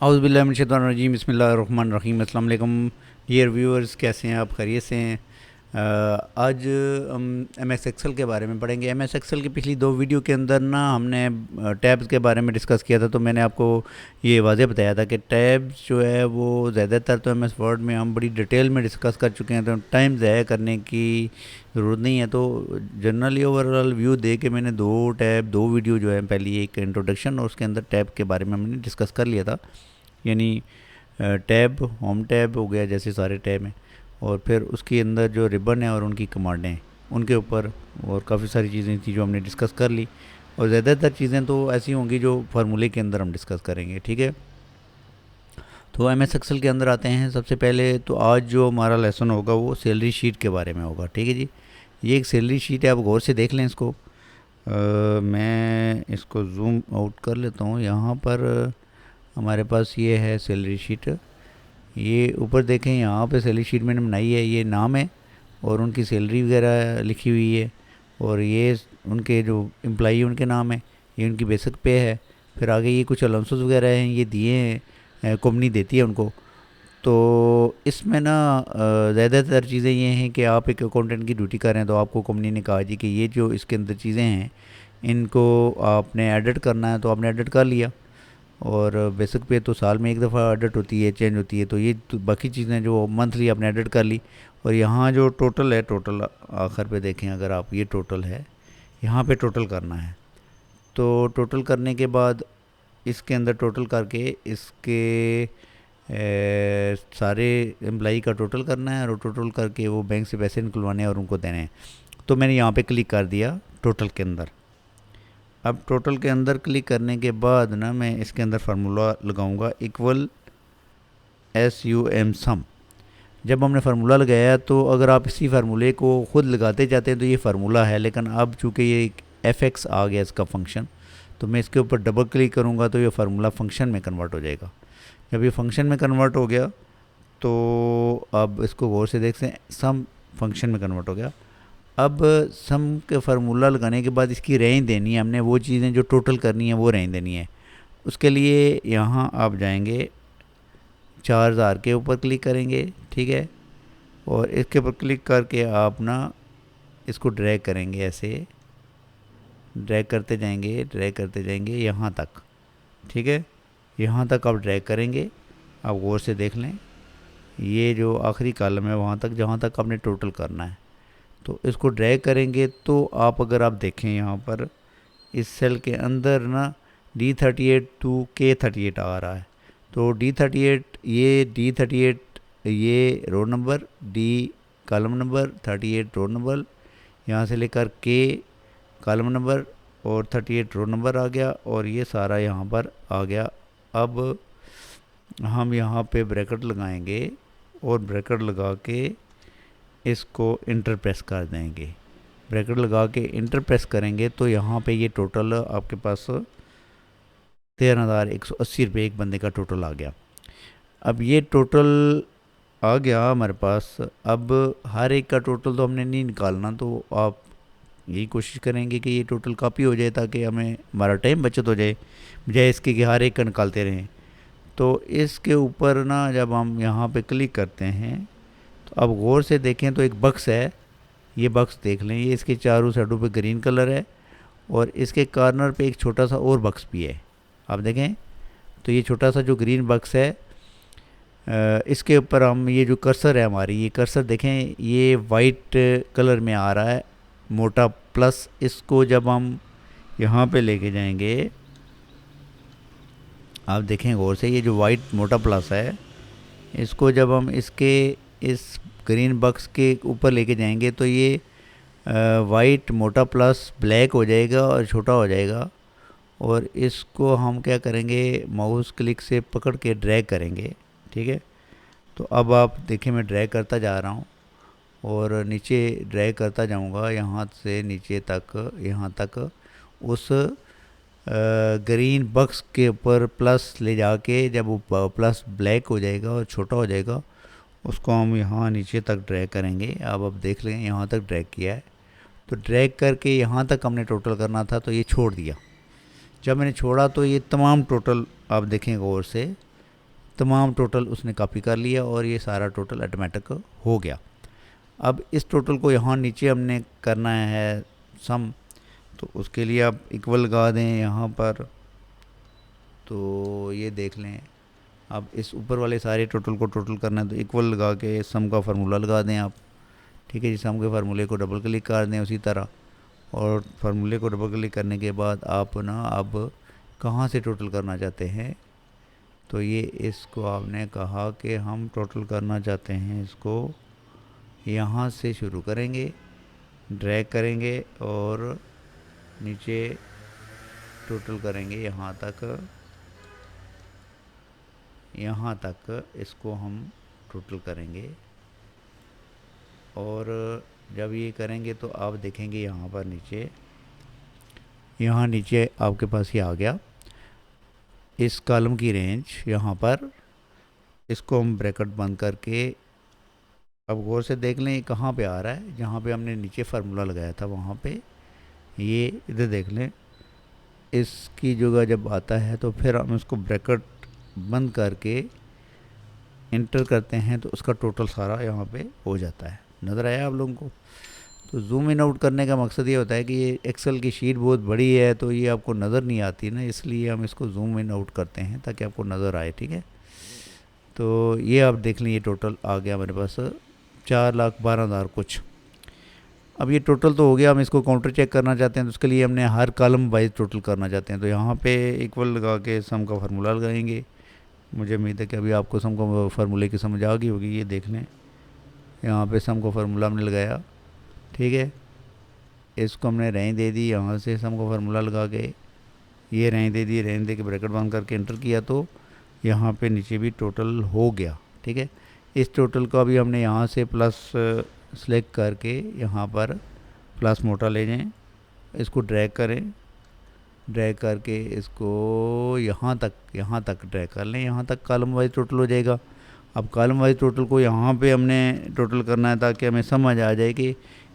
औज़ुबिल्लाहिमिनश्शैतानिर्रजीम बिस्मिल्लाहिर्रहमानिर्रहीम। अस्सलाम वालेकुम डियर व्यूअर्स, कैसे हैं आप? खैरियत से हैं? आज हम एम एस एक्सेल के बारे में पढ़ेंगे। एम एस एक्सेल की पिछली दो वीडियो के अंदर ना हमने टैब्स के बारे में डिस्कस किया था। तो मैंने आपको ये वाज़े बताया था कि टैब्स जो है वो ज़्यादातर तो एम एस वर्ड में हम बड़ी डिटेल में डिस्कस कर चुके हैं, तो टाइम ज़ाया करने की ज़रूरत नहीं है। तो जनरली ओवरऑल व्यू दे के मैंने दो वीडियो जो है, पहली एक इंट्रोडक्शन और उसके अंदर टैब के बारे में हमने डिस्कस कर लिया था। यानी टैब, होम टैब हो गया जैसे सारे टैब हैं, और फिर उसके अंदर जो रिबन है और उनकी कमांडें हैं उनके ऊपर, और काफ़ी सारी चीज़ें थी जो हमने डिस्कस कर ली। और ज़्यादातर चीज़ें तो ऐसी होंगी जो फार्मूले के अंदर हम डिस्कस करेंगे, ठीक है। तो एम एस एक्सेल के अंदर आते हैं। सबसे पहले तो आज जो हमारा लेसन होगा वो सैलरी शीट के बारे में होगा, ठीक है जी। ये एक सैलरी शीट है, आप गौर से देख लें इसको। मैं इसको जूम आउट कर लेता हूँ। यहाँ पर हमारे पास ये है सैलरी शीट। ये ऊपर देखें, यहाँ पे सैलरी शीट मैंने बनाई है, ये नाम है और उनकी सैलरी वगैरह लिखी हुई है, और ये उनके जो एम्प्लॉई उनके नाम है, ये उनकी बेसिक पे है। फिर आगे ये कुछ अलाउंसेस वगैरह हैं, ये दिए हैं, कंपनी देती है उनको। तो इसमें ना ज़्यादातर चीज़ें ये हैं कि आप एक अकाउंटेंट की ड्यूटी कर रहे हैं, तो आपको कंपनी ने कहा जी कि ये जो इसके अंदर चीज़ें हैं इनको आपने एडिट करना है, तो आपने एडिट कर लिया। और बेसिक पे तो साल में एक दफ़ा एडिट होती है, चेंज होती है। तो ये तो बाकी चीज़ें जो मंथली आपने एडिट कर ली। और यहाँ जो टोटल है, टोटल आखिर पे देखें अगर आप, ये टोटल है, यहाँ पे टोटल करना है। तो टोटल करने के बाद इसके अंदर टोटल करके इसके सारे एम्प्लाई का टोटल करना है, और टोटल करके वो बैंक से पैसे निकलवाने हैं और उनको देने हैं। तो मैंने यहाँ पे क्लिक कर दिया टोटल के अंदर। अब टोटल के अंदर क्लिक करने के बाद ना मैं इसके अंदर फार्मूला लगाऊंगा, इक्वल एस यू एम सम। जब हमने फार्मूला लगाया, तो अगर आप इसी फार्मूले को ख़ुद लगाते जाते हैं तो ये फार्मूला है, लेकिन अब चूँकि ये एक एफ एक्स आ गया इसका फंक्शन, तो मैं इसके ऊपर डबल क्लिक करूँगा तो ये फार्मूला फंक्शन में कन्वर्ट हो जाएगा। जब ये फंक्शन में कन्वर्ट हो गया तो अब इसको गौर से देखते हैं, सम फंक्शन में कन्वर्ट हो गया। अब सम के फार्मूला लगाने के बाद इसकी रेंज देनी है हमने, वो चीज़ें जो टोटल करनी है वो रेंज देनी है। उसके लिए यहाँ आप जाएंगे, 4000 के ऊपर क्लिक करेंगे, ठीक है। और इसके ऊपर क्लिक करके आप ना इसको ड्रैग करेंगे, ऐसे ड्रैग करते जाएंगे यहाँ तक, ठीक है। यहाँ तक आप ड्रैग करेंगे। आप गौर से देख लें, ये जो आखिरी कॉलम है वहाँ तक, जहाँ तक आपने टोटल करना है। तो इसको ड्रैग करेंगे तो आप, अगर आप देखें यहाँ पर इस सेल के अंदर ना D38 टू K38 आ रहा है। तो D38 ये roll number, D column number, 38 roll number, यहाँ से लेकर K कॉलम नंबर और 38 रोल नंबर आ गया, और ये सारा यहाँ पर आ गया। अब हम यहाँ पे ब्रैकेट लगाएंगे और ब्रैकेट लगा के इसको इंटर प्रेस कर देंगे। ब्रैकेट लगा के इंटर प्रेस करेंगे तो यहाँ पे ये टोटल आपके पास 13,180 रुपये एक बंदे का टोटल आ गया। अब ये टोटल आ गया हमारे पास। अब हर एक का टोटल तो हमने नहीं निकालना, तो आप यही कोशिश करेंगे कि ये टोटल कॉपी हो जाए, ताकि हमें हमारा टाइम बचत हो जाए, बजाय इसके कि हर एक का निकालते रहें। तो इसके ऊपर ना जब हम यहाँ पे क्लिक करते हैं, तो अब गौर से देखें तो एक बक्स है, ये बक्स देख लें, ये इसके चारों साइडों पे ग्रीन कलर है, और इसके कॉर्नर पे एक छोटा सा और बक्स भी है। आप देखें तो ये छोटा सा जो ग्रीन बक्स है, इसके ऊपर हम, ये जो कर्सर है हमारी, ये कर्सर देखें, ये वाइट कलर में आ रहा है, मोटा प्लस। इसको जब हम यहाँ पे लेके जाएंगे, आप देखें गौर से, ये जो वाइट मोटा प्लस है, इसको जब हम इसके इस ग्रीन बक्स के ऊपर लेके जाएंगे तो ये वाइट मोटा प्लस ब्लैक हो जाएगा और छोटा हो जाएगा। और इसको हम क्या करेंगे, माउस क्लिक से पकड़ के ड्रैग करेंगे, ठीक है। तो अब आप देखें, मैं ड्रैग करता जा रहा हूँ और नीचे ड्रैग करता जाऊँगा, यहाँ से नीचे तक, यहाँ तक उस ग्रीन बक्स के ऊपर प्लस ले जाके, जब वो प्लस ब्लैक हो जाएगा और छोटा हो जाएगा, उसको हम यहाँ नीचे तक ड्रैग करेंगे। अब देख लें, यहाँ तक ड्रैग किया है। तो ड्रैग करके यहाँ तक हमने टोटल करना था, तो ये छोड़ दिया। जब मैंने छोड़ा तो ये तमाम टोटल आप देखें गौर से, तमाम टोटल उसने कॉपी कर लिया और ये सारा टोटल ऑटोमेटिक हो गया। अब इस टोटल को यहाँ नीचे हमने करना है सम, तो उसके लिए आप इक्वल लगा दें यहाँ पर, तो ये देख लें। अब इस ऊपर वाले सारे टोटल को टोटल करना है तो इक्वल लगा के सम का फार्मूला लगा दें आप। ठीक है जी, सम के फार्मूले को डबल क्लिक कर दें उसी तरह, और फार्मूले को डबल क्लिक करने के बाद आप ना अब कहाँ से टोटल करना चाहते हैं, तो ये इसको आपने कहा कि हम टोटल करना चाहते हैं, इसको यहाँ से शुरू करेंगे, ड्रैग करेंगे और नीचे टोटल करेंगे यहाँ तक इसको हम टोटल करेंगे। और जब ये करेंगे तो आप देखेंगे यहाँ नीचे आपके पास ये आ गया इस कॉलम की रेंज। यहाँ पर इसको हम ब्रैकेट बंद करके अब गौर से देख लें कहाँ पे आ रहा है, जहाँ पे हमने नीचे फार्मूला लगाया था वहाँ पे, ये इधर देख लें। इसकी जगह जब आता है तो फिर हम इसको ब्रैकेट बंद करके इंटर करते हैं तो उसका टोटल सारा यहाँ पे हो जाता है। नज़र आया आप लोगों को? तो जूम इन आउट करने का मकसद ये होता है कि ये एक्सेल की शीट बहुत बड़ी है तो ये आपको नज़र नहीं आती ना, इसलिए हम इसको जूम इन आउट करते हैं ताकि आपको नज़र आए। ठीक है, तो ये आप देख लें, ये टोटल आ गया मेरे पास 4,12,000 कुछ। अब ये टोटल तो हो गया, हम इसको काउंटर चेक करना चाहते हैं तो उसके लिए हमने हर कॉलम वाइज टोटल करना चाहते हैं, तो यहाँ पे इक्वल लगा के सम का फार्मूला लगाएंगे। मुझे उम्मीद है कि अभी आपको सम का फार्मूले की समझ आ गई होगी। ये देख लें, यहाँ पे सम का फार्मूला हमने लगाया। ठीक है, इसको हमने रेंज दे दी, यहाँ से सम का फार्मूला लगा के ये रेंज दे दी, रेंज दे के ब्रैकेट बंद करके इंटर किया तो यहाँ पे नीचे भी टोटल हो गया। ठीक है, इस टोटल को अभी हमने यहाँ से प्लस सेलेक्ट करके यहाँ पर प्लस मोटा ले जाएं, इसको ड्रैग करें, ड्रैग करके इसको यहाँ तक ड्रैग कर लें, यहाँ तक कॉलम वाइज टोटल हो जाएगा। अब कॉलम वाइज टोटल को यहाँ पे हमने टोटल करना है ताकि हमें समझ आ जाए कि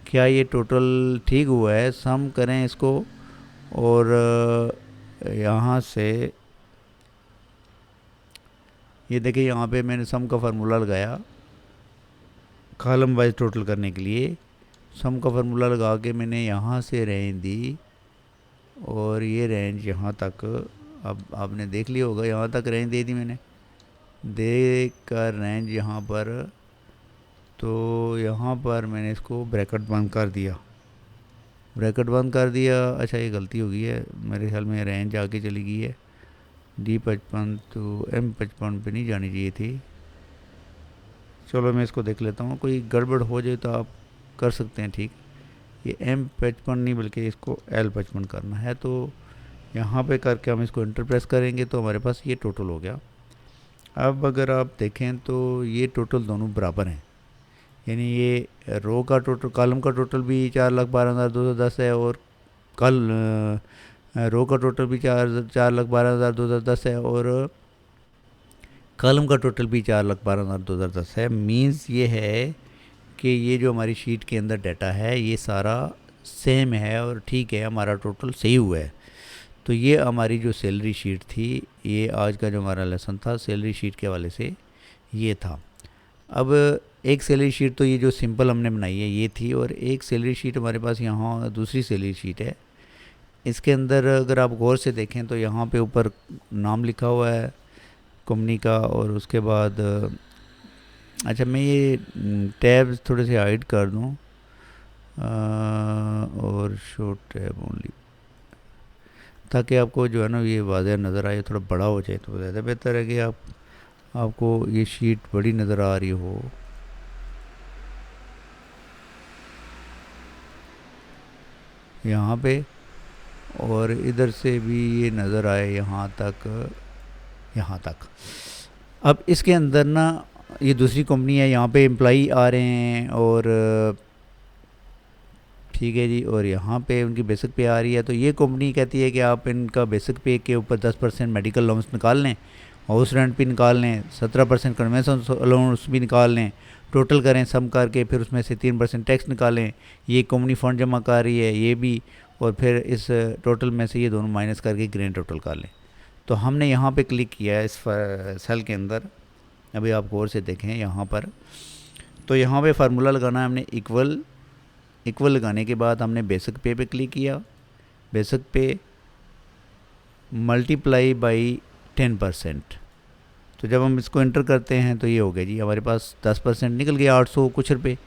क्या ये टोटल ठीक हुआ है। सम करें इसको और यहाँ से ये देखिए, यहाँ पे मैंने सम का फार्मूला लगाया कॉलम वाइज टोटल करने के लिए। सम का फार्मूला लगा के मैंने यहाँ से रेंज दी और ये रेंज यहाँ तक, अब आपने देख लिया होगा, यहाँ तक रेंज दे दी मैंने, दे कर रेंज यहाँ पर, तो यहाँ पर मैंने इसको ब्रैकेट बंद कर दिया, अच्छा ये गलती हो गई है, मेरे ख्याल में रेंज आगे चली गई है। D55 तो M55 पे नहीं जानी चाहिए थी। चलो मैं इसको देख लेता हूँ, कोई गड़बड़ हो जाए तो आप कर सकते हैं। ठीक, ये M55 नहीं बल्कि इसको L55 करना है, तो यहाँ पे करके हम इसको इंटर प्रेस करेंगे तो हमारे पास ये टोटल हो गया। अब अगर आप देखें तो ये टोटल दोनों बराबर हैं, यानी ये रो का टोटल, कॉलम का टोटल भी 4,12,210 है और रो का टोटल भी 4,12,210 है और कॉलम का टोटल भी 4,12,210 है। मीन्स ये है कि ये जो हमारी शीट के अंदर डाटा है ये सारा सेम है और ठीक है, हमारा टोटल सही हुआ है। तो ये हमारी जो सैलरी शीट थी, ये आज का जो हमारा लेसन था सैलरी शीट के हवाले से ये था। अब एक सैलरी शीट तो ये जो सिंपल हमने बनाई है ये थी, और एक सैलरी शीट हमारे पास यहाँ दूसरी सैलरी शीट है। इसके अंदर अगर आप गौर से देखें तो यहाँ पे ऊपर नाम लिखा हुआ है कंपनी का, और उसके बाद अच्छा मैं ये टैब थोड़े से हाइड कर दूँ और शो टैब ओनली, ताकि आपको जो है ना ये वाज़ह नज़र आए, थोड़ा बड़ा हो जाए तो ज़्यादा बेहतर है कि आपको ये शीट बड़ी नज़र आ रही हो। यहाँ पे और इधर से भी ये नज़र आए यहाँ तक। अब इसके अंदर ना ये दूसरी कंपनी है, यहाँ पे एम्प्लॉई आ रहे हैं और ठीक है जी, और यहाँ पे उनकी बेसिक पे आ रही है। तो ये कंपनी कहती है कि आप इनका बेसिक पे के ऊपर 10% मेडिकल अलाउंस निकाल लें, हाउस रेंट भी निकाल लें, 17% कन्वेंशन अलाउंस भी निकाल लें, टोटल करें सम करके, फिर उसमें से 3% टैक्स निकालें, ये कंपनी फ़ंड जमा कर रही है ये भी, और फिर इस टोटल में से ये दोनों माइनस करके ग्रैंड टोटल कर लें। तो हमने यहाँ पे क्लिक किया है इस सेल के अंदर। अभी आप गौर से देखें यहाँ पर, तो यहाँ पे फार्मूला लगाना है हमने इक्वल। इक्वल लगाने के बाद हमने बेसिक पे क्लिक किया। बेसिक पे मल्टीप्लाई बाई 10%। तो जब हम इसको एंटर करते हैं तो ये हो गया जी, हमारे पास 10% निकल गया, 800 कुछ रुपये।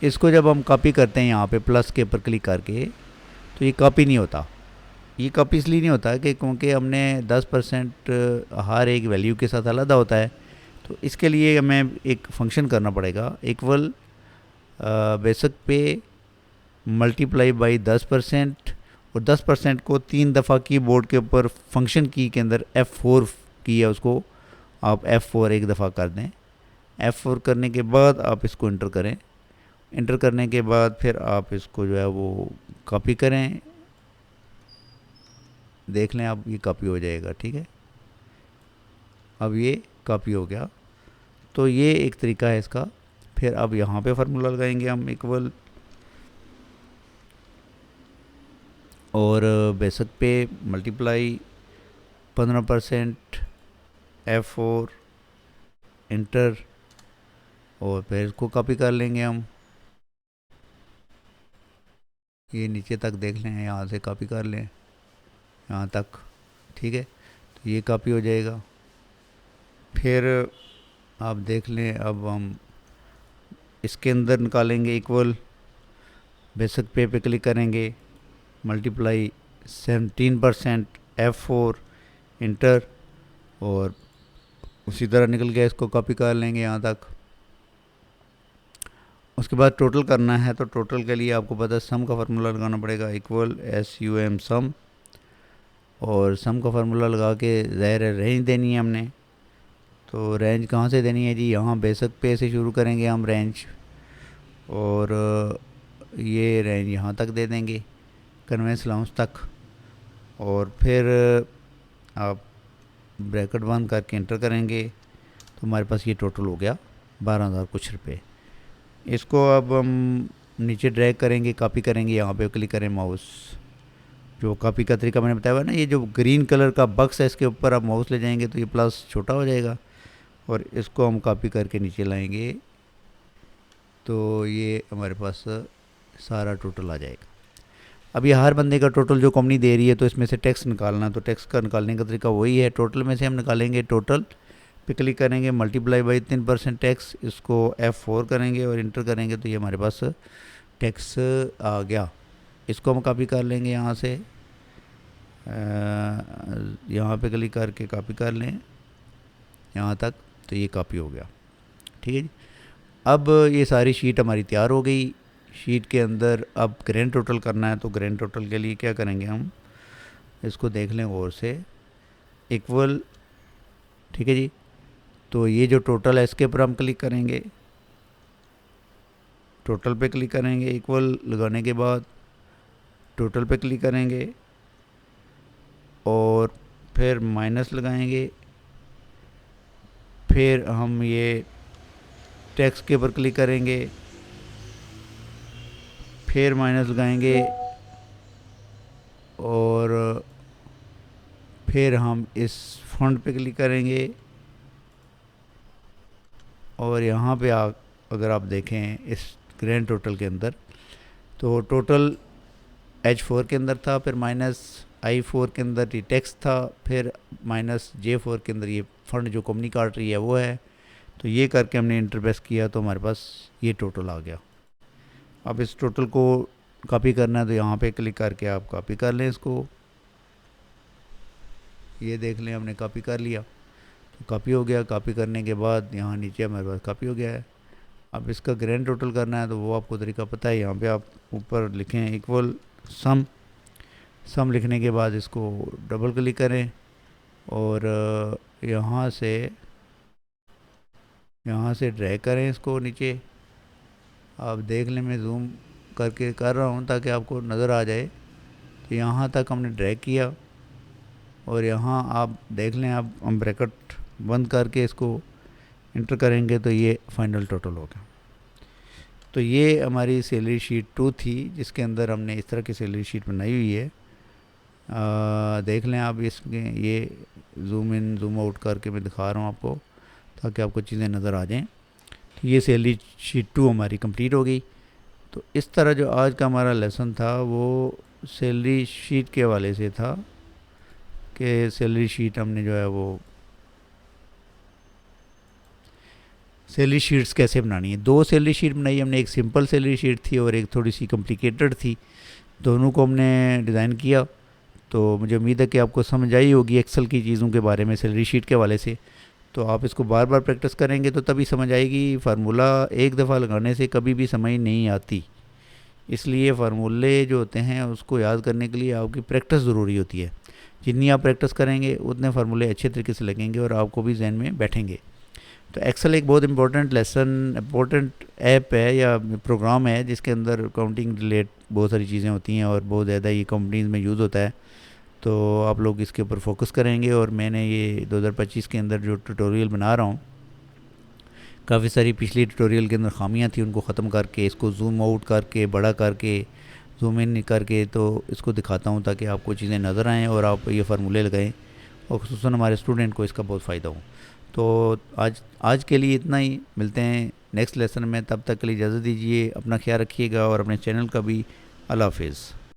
इसको जब हम कॉपी करते हैं यहाँ पे प्लस के ऊपर क्लिक करके, तो ये कॉपी नहीं होता। ये कॉपी इसलिए नहीं होता कि क्योंकि हमने 10% हर एक वैल्यू के साथ अलग होता है। तो इसके लिए हमें एक फंक्शन करना पड़ेगा, इक्वल बेसिक पे मल्टीप्लाई बाई 10%, और 10% को 3 दफ़ा कीबोर्ड के ऊपर फंक्शन की के अंदर F4 की है, उसको आप F4 एक दफ़ा कर दें। F4 करने के बाद आप इसको इंटर करें। इंटर करने के बाद फिर आप इसको जो है वो कॉपी करें। देख लें आप, ये कॉपी हो जाएगा, ठीक है। अब ये कॉपी हो गया। तो ये एक तरीका है इसका। फिर अब यहाँ पे फार्मूला लगाएंगे हम इक्वल, और बेसिक पे मल्टीप्लाई 15% F4 इंटर, और फिर इसको कॉपी कर लेंगे हम। ये नीचे तक देख लें, यहाँ से कॉपी कर लें यहाँ तक, ठीक है। तो ये कॉपी हो जाएगा। फिर आप देख लें, अब हम इसके अंदर निकालेंगे इक्वल। बेसिक पे क्लिक करेंगे, मल्टीप्लाई 17% F4 इंटर, और उसी तरह निकल गया। इसको कॉपी कर लेंगे यहाँ तक। उसके बाद टोटल करना है, तो टोटल के लिए आपको पता है सम का फार्मूला लगाना पड़ेगा, इक्वल SUM सम। और सम का फार्मूला लगा के ज़ाहिर है रेंज देनी है हमने। तो रेंज कहाँ से देनी है जी, यहाँ बेसिक पे से शुरू करेंगे हम रेंज, और ये रेंज यहाँ तक दे देंगे, कन्वेंस अलाउंस तक। और फिर आप ब्रैकेट बंद करके इंटर करेंगे, तो हमारे पास ये टोटल हो गया 12,000 कुछ रुपये। इसको अब हम नीचे ड्रैग करेंगे, कॉपी करेंगे, यहाँ पे क्लिक करें माउस। जो कॉपी का तरीका मैंने बताया हुआ ना, ये जो ग्रीन कलर का बक्स है, इसके ऊपर आप माउस ले जाएंगे तो ये प्लस छोटा हो जाएगा, और इसको हम कॉपी करके नीचे लाएंगे, तो ये हमारे पास सारा टोटल आ जाएगा। अब ये हर बंदे का टोटल जो कंपनी दे रही है, तो इसमें से टैक्स निकालना, तो टैक्स का निकालने का तरीका वही है। टोटल में से हम निकालेंगे, टोटल पे क्लिक करेंगे, मल्टीप्लाई बाई 3% टैक्स, इसको F4 करेंगे और इंटर करेंगे, तो ये हमारे पास टैक्स आ गया। इसको हम कॉपी कर लेंगे यहाँ से, यहाँ पे क्लिक करके कॉपी कर लें यहाँ तक, तो ये कॉपी हो गया, ठीक है जी। अब ये सारी शीट हमारी तैयार हो गई। शीट के अंदर अब ग्रैंड टोटल करना है, तो ग्रैंड टोटल के लिए क्या करेंगे हम, इसको देख लें गौर से, इक्वल, ठीक है जी। तो ये जो टोटल है इसके ऊपर हम क्लिक करेंगे, टोटल पे क्लिक करेंगे, इक्वल लगाने के बाद टोटल पे क्लिक करेंगे, और फिर माइनस लगाएंगे। फिर हम ये टैक्स के ऊपर क्लिक करेंगे, फिर माइनस लगाएंगे, और फिर हम इस फंड पे क्लिक करेंगे, और यहाँ पे अगर आप देखें इस ग्रैंड टोटल के अंदर, तो टोटल H4 के अंदर था, फिर माइनस I4 के अंदर ये टैक्स था, फिर माइनस J4 के अंदर ये फंड जो कंपनी काट रही है वो है। तो ये करके हमने इंटर प्रेस किया, तो हमारे पास ये टोटल आ गया। अब इस टोटल को कॉपी करना है, तो यहाँ पे क्लिक करके आप कॉपी कर लें इसको। ये देख लें हमने कॉपी कर लिया, तो कॉपी हो गया। कॉपी करने के बाद यहाँ नीचे हमारे पास कॉपी हो गया है। अब इसका ग्रैंड टोटल करना है, तो वो आपको तरीका पता है। यहाँ पे आप ऊपर लिखें इक्वल सम। सम लिखने के बाद इसको डबल क्लिक करें, और यहाँ से ड्रैग करें इसको नीचे। आप देख लें, मैं जूम करके कर रहा हूँ ताकि आपको नज़र आ जाए। तो यहाँ तक हमने ड्रैग किया, और यहाँ आप देख लें, आप हम ब्रैकेट बंद करके इसको इंटर करेंगे, तो ये फाइनल टोटल होगा। तो ये हमारी सैलरी शीट 2 थी, जिसके अंदर हमने इस तरह की सैलरी शीट बनाई हुई है। देख लें आप इसमें, ये जूम इन जूम आउट करके मैं दिखा रहा हूँ आपको ताकि आपको चीज़ें नज़र आ जाएं। तो ये सैलरी शीट 2 हमारी कंप्लीट हो गई। तो इस तरह जो आज का हमारा लेसन था वो सैलरी शीट के हवाले से था कि सैलरी शीट हमने जो है वो सैलरी शीट्स कैसे बनानी है। दो सैलरी शीट बनाई हमने, एक सिंपल सैलरी शीट थी और एक थोड़ी सी कॉम्प्लिकेटेड थी। दोनों को हमने डिज़ाइन किया। तो मुझे उम्मीद है कि आपको समझ आई होगी एक्सेल की चीज़ों के बारे में सैलरी शीट के हवाले से। तो आप इसको बार बार प्रैक्टिस करेंगे तो तभी समझ आएगी। फार्मूला एक दफ़ा लगाने से कभी भी समझ नहीं आती, इसलिए फार्मूले जो होते हैं उसको याद करने के लिए आपकी प्रैक्टिस ज़रूरी होती है। जितनी आप प्रैक्टिस करेंगे उतने फार्मूले अच्छे तरीके से लगेंगे और आपको भी जहन में बैठेंगे। तो एक्सेल एक बहुत इंपॉर्टेंट ऐप है या प्रोग्राम है जिसके अंदर अकाउंटिंग रिलेट बहुत सारी चीज़ें होती हैं और बहुत ज़्यादा ये कंपनीज़ में यूज़ होता है। तो आप लोग इसके ऊपर फोकस करेंगे। और मैंने ये 2025 के अंदर जो ट्यूटोरियल बना रहा हूँ, काफ़ी सारी पिछली ट्यूटोरियल के अंदर खामियां थी, उनको ख़त्म करके इसको जूम आउट करके बड़ा करके जूम इन करके तो इसको दिखाता हूँ ताकि आपको चीज़ें नज़र आएँ और आप ये फार्मूले लगाएं और ख़ुसूसन हमारे स्टूडेंट को इसका बहुत फ़ायदा हो। तो आज आज के लिए इतना ही, मिलते हैं नेक्स्ट लेसन में। तब तक के लिए इजाज़त दीजिए, अपना ख्याल रखिएगा और अपने चैनल का भी। अल्लाह हाफिज़।